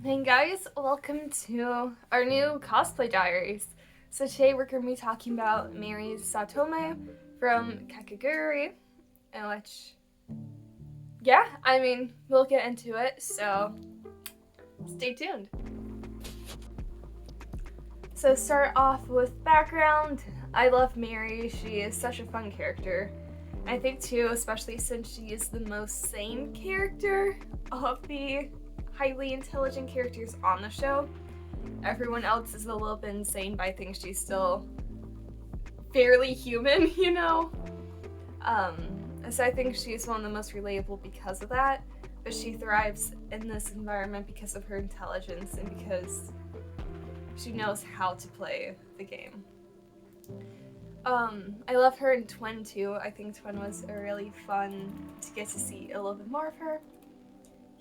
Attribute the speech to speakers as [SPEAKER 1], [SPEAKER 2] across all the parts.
[SPEAKER 1] Hey guys, welcome to our new cosplay diaries. So today we're going to be talking about Mary Saotome from Kakegurui, which, we'll get into it, so stay tuned. So start off with background. I love Mary, she is such a fun character. I think too, especially since she is the most sane character of the highly intelligent characters on the show. Everyone else is a little bit insane, but I think she's still fairly human, you know? So I think she's one of the most relatable because of that, but she thrives in this environment because of her intelligence and because she knows how to play the game. I love her in Twin too. I think Twin was a really fun to get to see a little bit more of her.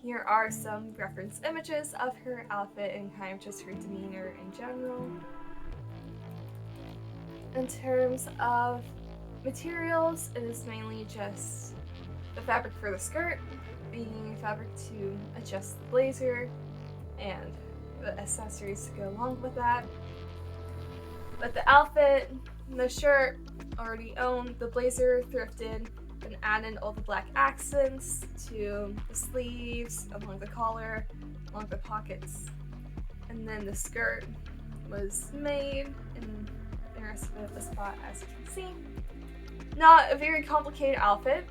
[SPEAKER 1] Here are some reference images of her outfit and kind of just her demeanor in general. In terms of materials, it is mainly just the fabric for the skirt, the fabric to adjust the blazer, and the accessories to go along with that. But the outfit, the shirt, already owned, the blazer thrifted, and added all the black accents to the sleeves, along the collar, along the pockets. And then the skirt was made, and the rest of it was bought, as you can see. Not a very complicated outfit.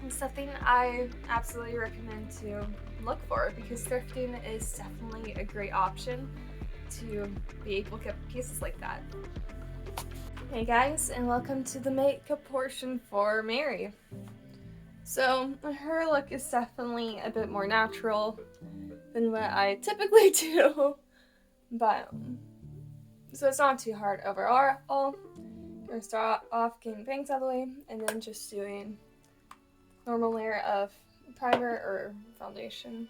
[SPEAKER 1] It's something I absolutely recommend to look for because thrifting is definitely a great option to be able to get pieces like that. Hey guys, and welcome to the makeup portion for Mary. So her look is definitely a bit more natural than what I typically do, but so it's not too hard overall. We're gonna start off getting bangs out of the way and then just doing normal layer of primer or foundation.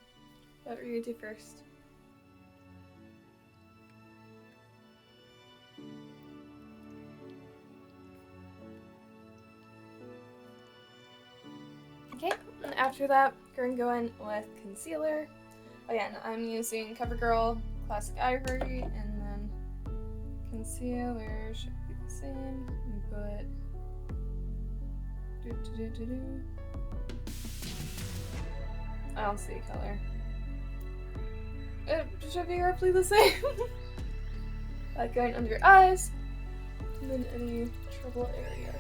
[SPEAKER 1] Whatever you do first. Okay, and after that, we're gonna go in with concealer. Again, I'm using CoverGirl Classic Ivory, and then concealer should be the same, but I don't see a color. It should be roughly the same. Like going under your eyes, and then any trouble areas.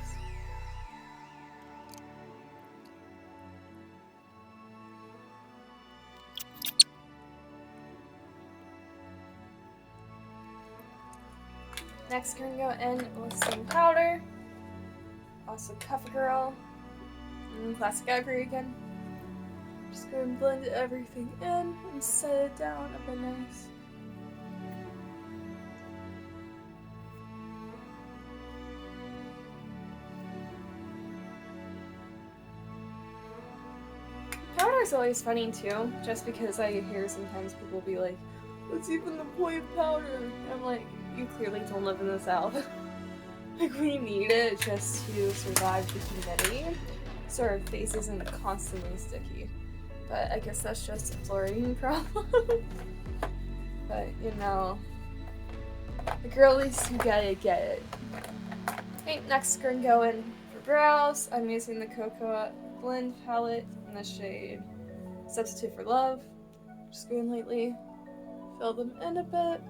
[SPEAKER 1] Next, we're gonna go in with some powder, also CoverGirl, and Classic Ivory again. Just go and blend everything in and set it down a bit nice. Powder is always funny too, just because I hear sometimes people be like, "What's even the point of powder?" And I'm like, you clearly don't live in the South. Like, we need it just to survive the humidity, so our face isn't constantly sticky. But I guess that's just a fluorine problem. But, you know, the girlies who get it, get it. Okay, next we're gonna go in for brows. I'm using the Cocoa Blend palette in the shade Substitute for Love. Just going lightly, fill them in a bit.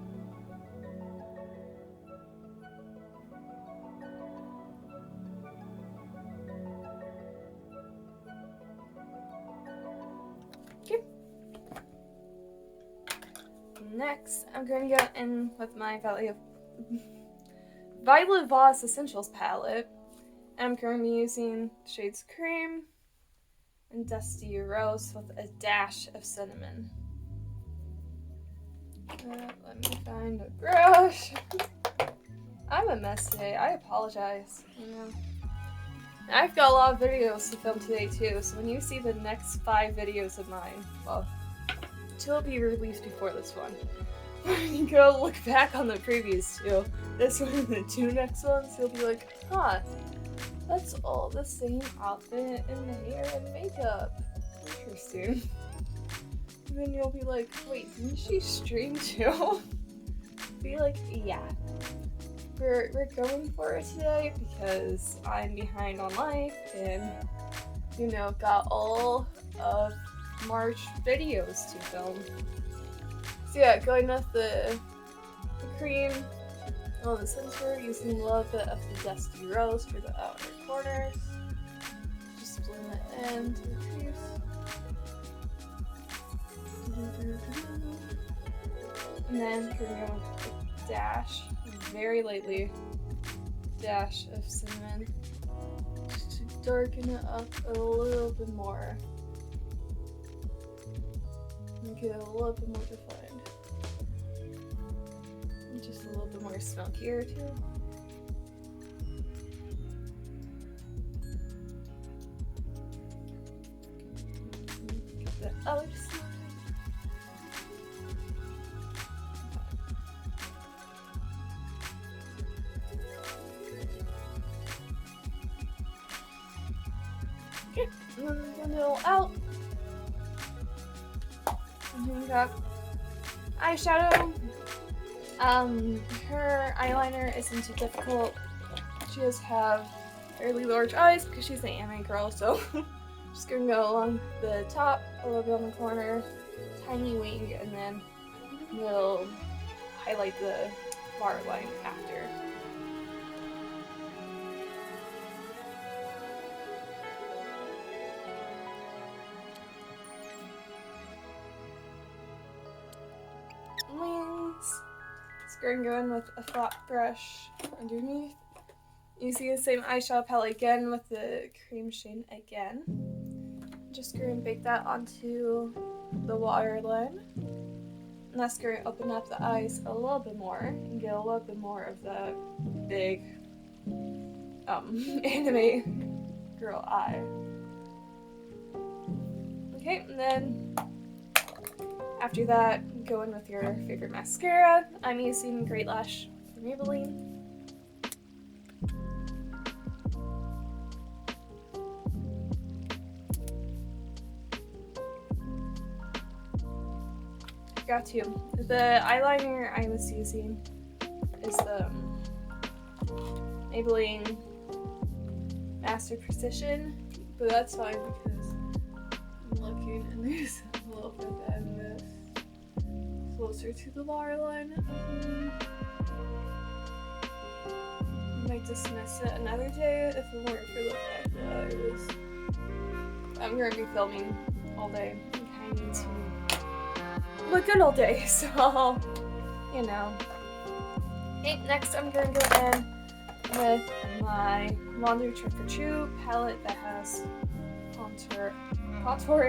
[SPEAKER 1] Next, I'm going to go in with my Violet Voss Essentials palette. And I'm going to be using shades Cream and Dusty Rose with a dash of cinnamon. Let me find a brush. I'm a mess today. I apologize. I've got a lot of videos to film today too, so when you see the next 5 videos of mine, well, 2 will be released before this one. When you go look back on the previous 2, this one and the 2 next ones, you'll be like, huh, that's all the same outfit and hair and makeup. Interesting. And then you'll be like, wait, didn't she stream too? Be like, yeah. We're going for it today because I'm behind on life and, you know, got all of March videos to film. So yeah, going with the cream on the center, using a little bit of the dusty rose for the outer corners. Just blend it into the crease. And then we're going to go with a dash, very lightly, dash of cinnamon, just to darken it up a little bit more. Make it a little bit more defined. And just a little bit more smokier too. Get the other side. Okay, and then the middle out. And then we got eyeshadow. Her eyeliner isn't too difficult. She does have fairly large eyes because she's an anime girl, so just gonna go along the top, a little bit on the corner, tiny wing, and then we'll highlight the waterline after. Wings. Just going to go in with a flat brush underneath. Using the same eyeshadow palette again with the cream shade again. Just going to bake that onto the waterline. And that's going to open up the eyes a little bit more and get a little bit more of the big anime girl eye. Okay, and then after that, go in with your favorite mascara. I'm using Great Lash from Maybelline. Got to. The eyeliner I was using is the Maybelline Master Precision, but that's fine because I'm looking and there's a little bit of this closer to the waterline. I might dismiss it another day if it weren't for the fact that I'm going to be filming all day and kind of need to look good all day, so you know. Okay, next I'm going to go in with my Wander Trick or Treat palette that has contour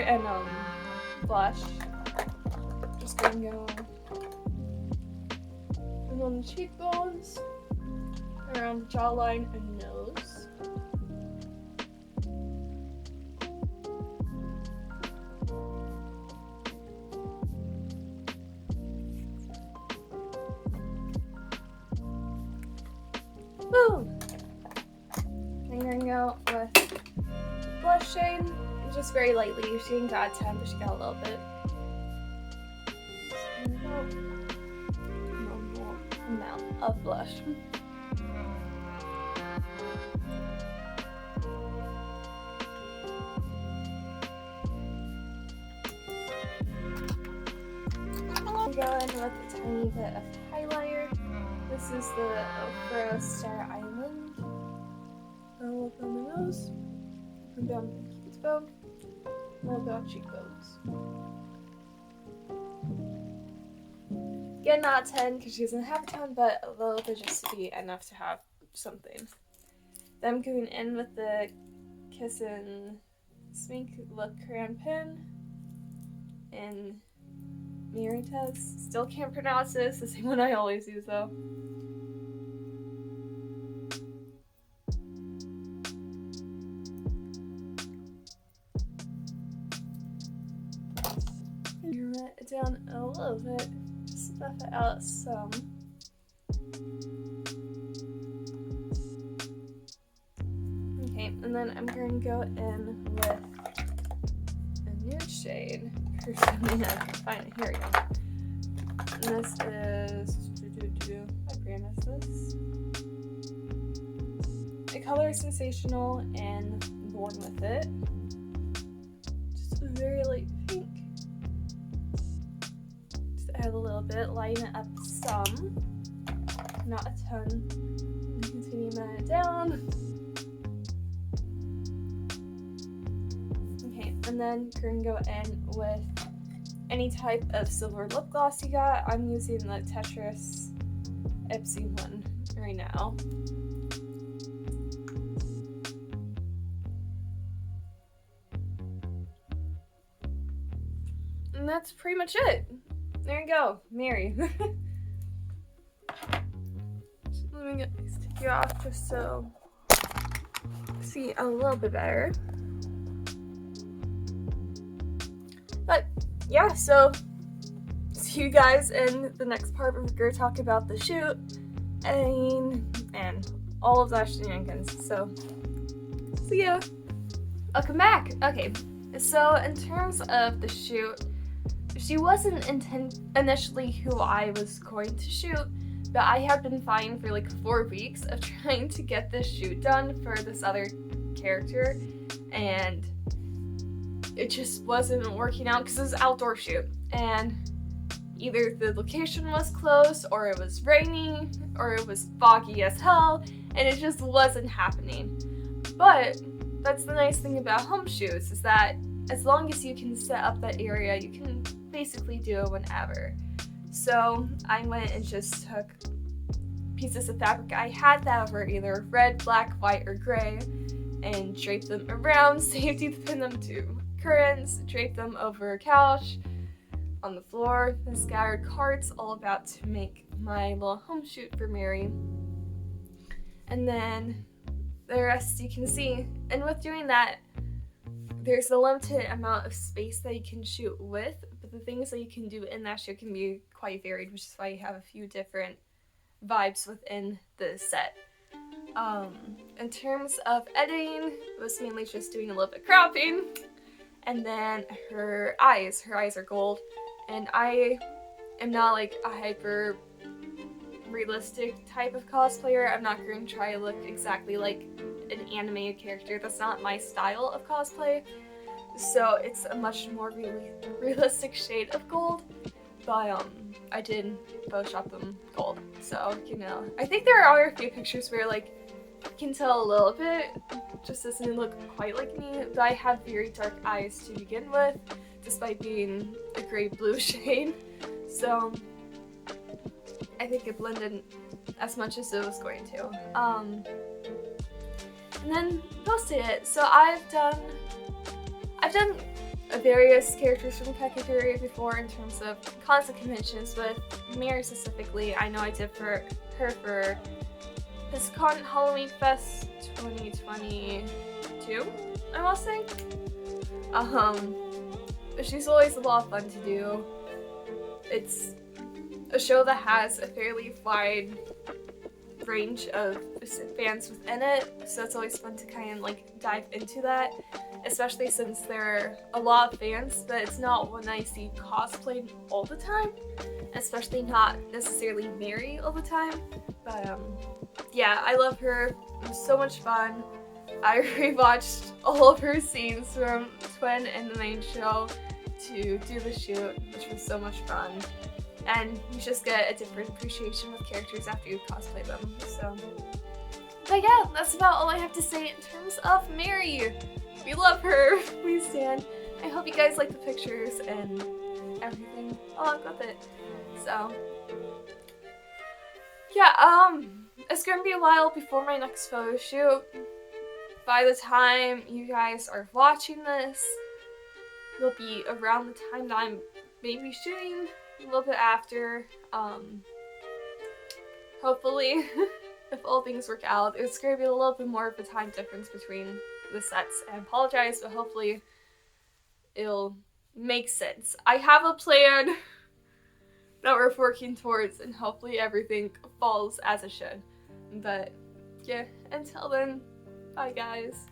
[SPEAKER 1] and blush. Just going to go and on the cheekbones, around the jawline and nose. Boom! I'm going to go with blush shade, just very lightly. She didn't got 10, but she got a little bit. Normal amount of blush. I'm going with a tiny bit of highlighter. This is the Okra Star Island. A little bit on the nose, and down the cupid's bow, a little bit on cheekbones. Again, not 10 because she doesn't have a ton, but a little bit just to be enough to have something. Then I'm going in with the Kiss and Smink Look Crayon Pen in Mirror Test. Still can't pronounce this, the same one I always use though. Narrow it down a little bit, just buff it out some. Okay, and then I'm going to go in with a nude shade, for something I can find it. Here we go. And this is, I promise this. The color is sensational and born with it. Just a very light pink. Just add a little bit, lighten it up some. Not a ton. And continue that down. Okay, and then you're gonna go in with any type of silver lip gloss you got. I'm using the Tetris Ipsy one right now. And that's pretty much it. There you go, Mary. Let me get these sticky off just so see a little bit better. But yeah, so see you guys in the next part where we're going to talk about the shoot and all of that shenanigans. So see ya. Welcome back. Okay, so in terms of the shoot, she wasn't initially who I was going to shoot, but I have been fine for like 4 weeks of trying to get this shoot done for this other character, and it just wasn't working out because it was an outdoor shoot, and either the location was closed, or it was raining, or it was foggy as hell, and it just wasn't happening. But that's the nice thing about home shoots, is that as long as you can set up that area, you can basically do it whenever. So I went and just took pieces of fabric I had that were either red, black, white, or gray, and draped them around, safety pin them to curtains, draped them over a couch, on the floor, and scattered cards, all about to make my little home shoot for Mary. And then the rest you can see. And with doing that, there's a limited amount of space that you can shoot with, but the things that you can do in that shoot can be quite varied, which is why you have a few different vibes within the set. In terms of editing, it was mainly just doing a little bit of cropping, and then her eyes are gold, and I am not like a hyper realistic type of cosplayer. I'm not going to try to look exactly like an animated character. That's not my style of cosplay, so it's a much more realistic shade of gold, but I did Photoshop them gold, so you know. I think there are a few pictures where like you can tell a little bit, just doesn't look quite like me, but I have very dark eyes to begin with, despite being a gray blue shade, so I think it blended as much as it was going to. And then posted it. So I've done various characters from Kakegurui before in terms of constant conventions, but Mary specifically, I know I did for her for BlizzCon Halloween Fest 2022, I must say. But she's always a lot of fun to do. It's a show that has a fairly wide range of fans within it, so it's always fun to kind of like dive into that, especially since there are a lot of fans, but it's not one I see cosplayed all the time, especially not necessarily Mary all the time. But yeah, I love her. It was so much fun. I rewatched all of her scenes from Twin and the main show to do the shoot, which was so much fun. And you just get a different appreciation of characters after you cosplay them, so. But yeah, that's about all I have to say in terms of Mary. We love her, we stand. I hope you guys like the pictures and everything along with it. So, yeah, it's gonna be a while before my next photo shoot. By the time you guys are watching this, it'll be around the time that I'm maybe shooting. A little bit after, hopefully, if all things work out. It's going to be a little bit more of a time difference between the sets. I apologize, but hopefully it'll make sense. I have a plan that we're working towards, and hopefully everything falls as it should. But yeah, until then, bye guys.